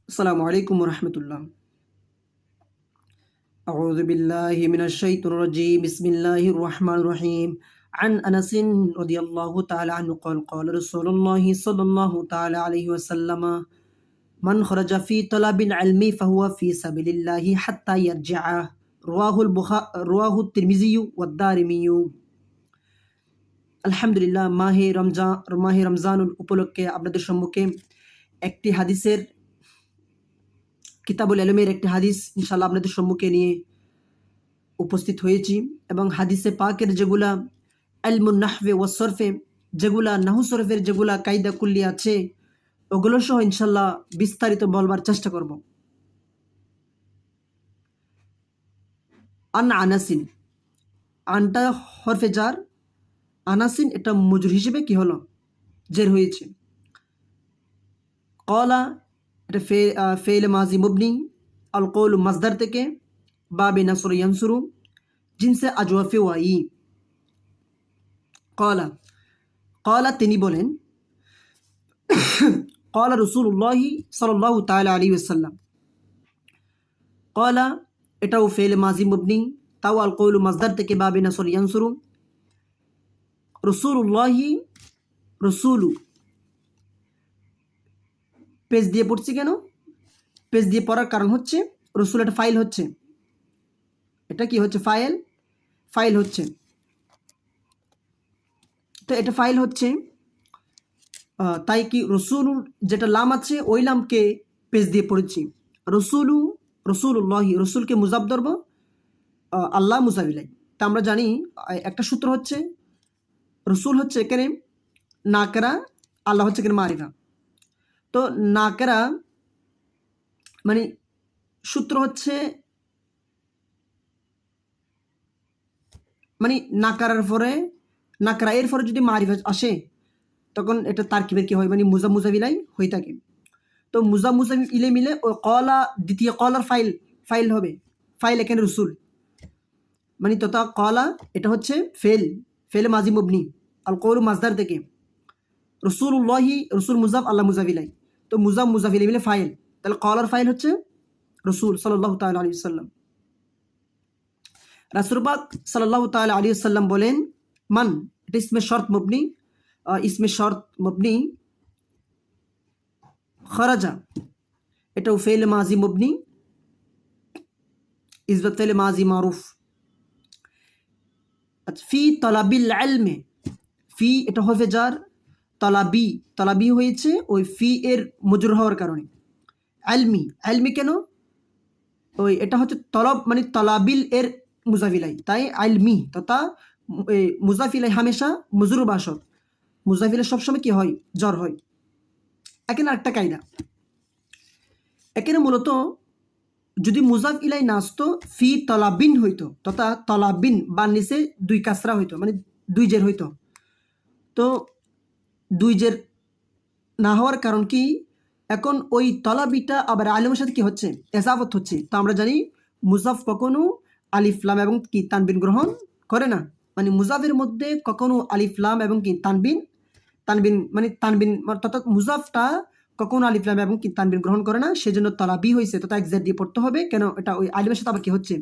আসসালামু আলাইকুম রহমতুল্লাহ। أعوذ بالله من الشيطان الرجيم بسم الله الرحمن الرحيم عن أنس رضي الله تعالى عنه قال قال رسول الله صلى الله تعالى عليه وسلم من خرج في طلب العلم فهو في سبيل الله حتى يرجع رواه الترمذي والدارمي। আলহামদুলিল্লাহ, মাহে রমজানুল উপলক্ষে আপনাদের সম্মুখে একটি হাদিসের কিতাবুল ইলমের একটি হাদিস ইনশাআল্লাহ আপনাদের সম্মুখে নিয়ে উপস্থিত হয়েছি। এবং হাদিসে পাকের যেগুলা ইলমুন নাহওয়ে ওয়াস সরফে, যেগুলা নাহু সরফের যেগুলা কায়দা কুল্লি আছে, ওগুলো সহ ইনশাআল্লাহ বিস্তারিত বলবার চেষ্টা করব। আন আনাসিন, আনটা হরফে জার, আনাসিন এটা মজুর হিসেবে কি হলো, জের হয়েছে। কলা এটা ফেল মাজি মুবনি, আল কৌল মাজদার থেকে, বাবে নাসর ইয়ানসুরু জিনসে আজওয়াফে ওয়াই। কলা কলা তিনি বলেন, কলা রসুল্লাহি সাল্লাল্লাহু তাআলা আলাইহি ওয়াসাল্লাম। কলা এটাও ফেল মাজি মুবনি, তাও আল কৌল মাজদার থেকে, বাবে নাসর ইয়ানসুরু। রসুল্লাহি, রসুলু পেজ দিয়ে পড়ছি কেন? পেজ দিয়ে পড়ার কারণ হচ্ছে রসুল এটা ফাইল হচ্ছে, এটা কি হচ্ছে, ফাইল হচ্ছে। তো এটা ফাইল হচ্ছে, তাই কি রসুল যেটা লাম আছে ওই লামকে পেজ দিয়ে পড়েছি। রসুল্লাহি, রসুলকে মুজাফ ধরব, আল্লাহ মুজাফিলাই। তা আমরা জানি একটা সূত্র হচ্ছে, রসুল হচ্ছে এখানে নাকেরা, আল্লাহ হচ্ছে এখানে মারিফা। তো নাকেরা মানে সূত্র হচ্ছে, মানে নাকারার পরে, নাকরা এর পরে যদি মারিফা আসে তখন এটা তারকিবের কি হয়, মানে মুজাফিলাই হয়ে থাকে। তো মুজাফিলে মিলে ওই কলা, দ্বিতীয় কলার ফাইল হবে, ফাইল এখানে রসুল, মানে তথা কলা এটা হচ্ছে ফেল মাজি মুবনি, আল কৌল মাজদার থেকে, রসুল্লাহি রসুল মুজাফ, আল্লাহ মুজাফিলাই। তো মুজাফিলে মিলে ফাইল, তাহলে কলার ফাইল হচ্ছে রসুল সাল্লাল্লাহু তাআলা আলাইহি ওয়াসাল্লাম। রাসূল পাক সাল্লাল্লাহু তাআলা আলাইহি ওয়াসাল্লাম বলেন, মান এটা ইসমে শর্ত মবনি, খরাজা এটাও ফেল মাজি মুবনি, ইসবাত ফেল মাজি মারুফ। আচ্ছা, ফি তলাবিল ইলমে, ফি এটা হরফে জার, তলাবি হয়েছে ওই ফি এর মজরুর হওয়ার কারণে। আলমি কেন, ওই এটা হচ্ছে তলব, মানে তলাবিল এর মুজাফিলাই, তাই আলমি তথা মুজাফিলাই হামেশা মজরুর বাসক, মুজাফিলাই সবসময় কি হয়, জ্বর হয়। এখানে আরেকটা কায়দা, এখানে মূলত যদি মুজাফ ইলাই না আসতো, ফি তলাবিন হইতো, তথা তলাবিন বা নিচে দুই কাসরা হইতো, মানে দুই জের হইতো। তো দুই জের না হওয়ার কারণ কি, এখন ওই তলাবিটা আবার আলিমের সাথে কি হচ্ছে, এজাফত হচ্ছে। তো আমরা জানি মুজাফ কখনো আলিফ লাম এবং কি তানবিন গ্রহণ করে না, মানে মুজাফের মধ্যে কখনো আলিফ লাম এবং কি তানবিন মানে তানবিন অর্থাৎ মুজাফটা কখনো আলিফ লাম এবং কি তানবিন গ্রহণ করে না, সেজন্য তলাবি হয়েছে, তথা এক জের দিয়ে পড়তে হবে। কেন, এটা ওই আলিমের সাথে আবার কি হচ্ছে,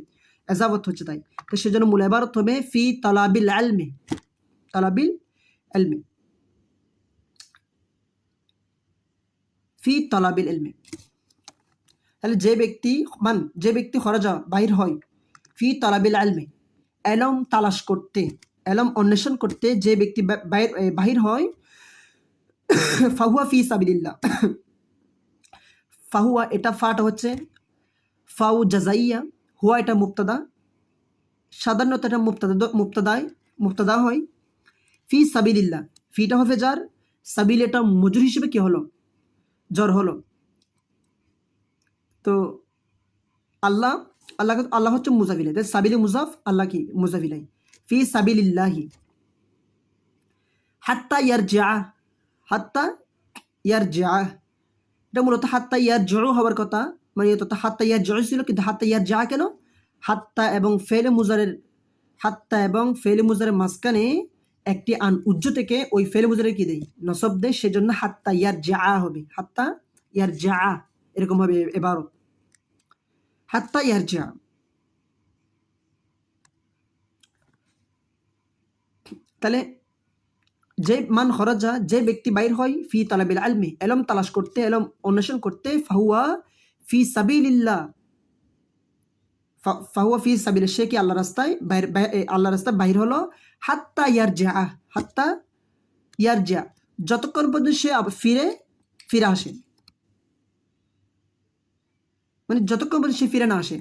এজাফত হচ্ছে। তাই তো সেজন্য মূল ইবারত হবে ফি তলাবিল ইলমি, ফি তলাবিল ইলমি। তাহলে যে ব্যক্তি খরাজা বাহির হয়, ফি তলাবিল ইলমি, এলম তালাশ করতে, এলম অন্বেষণ করতে যে ব্যক্তি বাহির হয়, ফাহুয়া ফি সাবিলিল্লাহ, ফাহুয়া এটা ফাটা হচ্ছে ফাউ জাজাইয়া, হুয়া এটা মুবতাদা, সাধারণত এটা মুবতাদা হয়। ফি সাবিলিল্লাহ, ফিটা হবে জার, সাবিল এটা মজুর হিসেবে কি হলো, জ্বর হলো। তো আল্লাহ হচ্ছে মুজাফিলাই, সাবিলে মুজাফ, আল্লাহ কি মুজাফিলাই। ফি সাবিলিল্লাহি হাত্তা ইয়ারজিআ, এটা মূলত হাত্তা ইয়ারজিউ হওয়ার কথা, মানে তথা হাত্তা ইয়ারজিউ ছিল, কিন্তু হাত্তা ইয়ারজিআ কেন, হাত্তা এবং ফেলে মুজারের মাঝখানে একটি আন উজ্জ থেকে ওই ফেলে মুজারের কি দেয়, নসব দেয়, সেজন্য হাত্তা ইয়ারজিআ হবে, হাত্তা ইয়ারজিআ। এরকম হবে এবারও। হাত্তা ইয়ারজিয়া, তাহলে যে মান খরাজা, যে ব্যক্তি বাইর হয় ফি তালাবিল আলমি, এলম তালাশ করতে, এলম অন্বেষণ করতে, ফাহুয়া ফি সাবিলিল্লাহ, ফাহুয়া ফি সাবিল, সে কি আল্লাহ রাস্তায় আল্লাহ রাস্তায় বাহির হলো, হাত্তা ইয়ারজিয়া, হাত্তা ইয়ারজিয়া, যতক্ষণ পর্যন্ত সে ফিরে আসে, মানে যতক্ষণ পর্যন্ত সে ফিরে না আসে।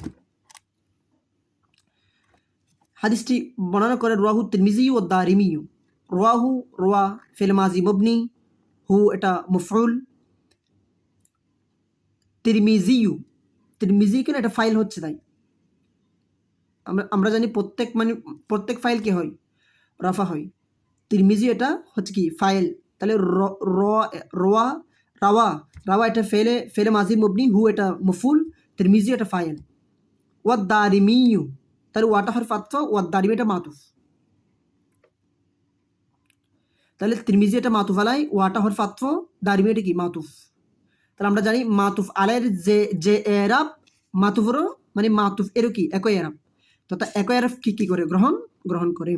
হাদিসটি বর্ণনা করে রোয়াহু তিরমিজি ও দারিমিউ। রোয়াহু, রোয়া ফিল মাজি মুবনি, হু এটা মফউল, তিরমিজিউ, তিরমিজি কেন এটা ফাইল হচ্ছে, তাই আমরা জানি প্রত্যেক ফাইল কি হয়, রাফা হয়। তিরমিজি এটা হচ্ছে কি ফাইল, তাহলে রোয়া, রাওয়া, রাওয়া এটা ফেলে মাজি মুবনি, হু এটা মফুল, তিরমিজি এটা ফাইল। ওয়াদ দারিমিউ, তাহলে ওয়াটা হরফ আতফ, ওয়াদ দারিমি এটা মাতুফ, তাহলে তিরমিজি এটা মাতুফ আলাই, ওয়াটা হরফ আতফ, দারিমি এটা কি মাতুফ। তাহলে আমরা জানি মাতুফ আলাইয়ের যে এরাব, মাতুফেরও মানে মাতুফ এরও কি একই এরাব, তো তা একই এরাব কি করে গ্রহণ করে।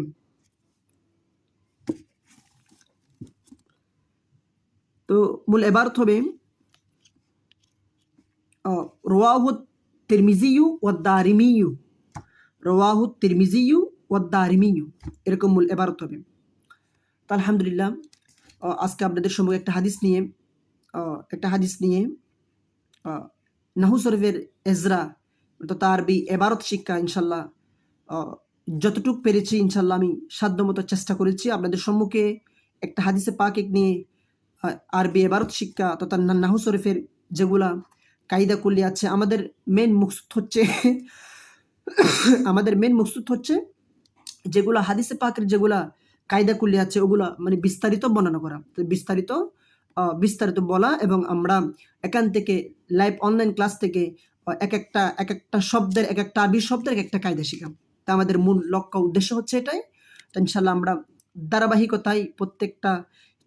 তো মূল এবারত হবে রওয়াহু তিরমিজিয়ু ওয়াদ দারিমিয়ু, রওয়াহু তিরমিজিয়ু ওয়াদ দারিমিয়ু, এরকম মূল এবারত হবে। তো আলহামদুলিল্লাহ, আজকে আপনাদের সম্মুখে একটা হাদিস নিয়ে নাহু শরীফের এজরা তথা আরবি এবারত শিক্ষা ইনশাল্লাহ যতটুকু পেরেছি ইনশাল্লাহ আমি সাধ্যমতো চেষ্টা করেছি আপনাদের সম্মুখে একটা হাদিসে পাক নিয়ে আরবি এবারত শিক্ষা তথা নাহু শরীফের যেগুলা কায়দা কুল্লি আছে, আমাদের মেন মকসুদ হচ্ছে যেগুলা হাদিসে পাকের যেগুলা কায়দা কুল্লি আছে ওগুলা মানে বিস্তারিত বর্ণনা করা, বিস্তারিত বলা, এবং আমরা এখান থেকে লাইভ অনলাইন ক্লাস থেকে এক একটা শব্দের, এক একটা আরবি শব্দের এক একটা কায়দা শেখা, তা আমাদের মূল লক্ষ্য উদ্দেশ্য হচ্ছে এটাই। তো ইনশাল্লাহ আমরা ধারাবাহিকতায় প্রত্যেকটা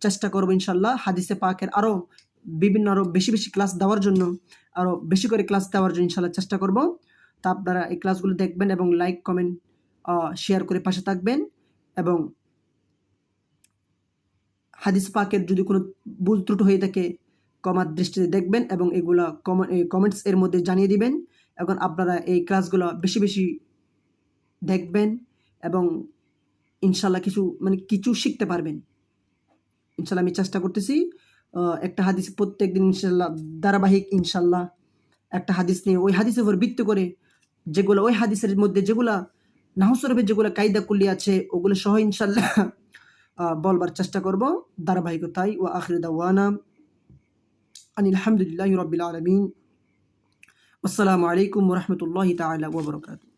চেষ্টা করবো ইনশাল্লাহ হাদিসে পাকের আরও বেশি ক্লাস দেওয়ার জন্য, আরও বেশি করে ক্লাস দেওয়ার জন্য ইনশাল্লাহ চেষ্টা করব। তা আপনারা এই ক্লাসগুলো দেখবেন এবং লাইক কমেন্ট শেয়ার করে পাশে থাকবেন, এবং হাদিস পাকের যদি কোনো ভুল ত্রুটি হয়ে থাকে কমার দৃষ্টিতে দেখবেন, এবং এগুলা কমেন্টস এর মধ্যে জানিয়ে দিবেন। এখন আপনারা এই ক্লাসগুলো বেশি দেখবেন এবং ইনশাল্লাহ কিছু শিখতে পারবেন ইনশাল্লাহ। আমি চেষ্টা করতেছি একটা হাদিস প্রত্যেক দিন ইনশাল্লাহ ধারাবাহিক ইনশাল্লাহ একটা হাদিস নিয়ে ওই হাদিসের উপর ভিত্তি করে যেগুলো ওই হাদিসের মধ্যে যেগুলা নাহু শরীফের যেগুলো কায়দা কুল্লি আছে ওগুলো সহ ইনশাল্লাহ বলবার চেষ্টা করব ধারাবাহিকতায়। ওয়া আখির দাওয়ানা আনিল হামদুলিল্লাহি রাব্বিল আলামিন। আসসালামু আলাইকুম ওয়া রাহমাতুল্লাহি তাআলা ওয়া বারাকাতুহু।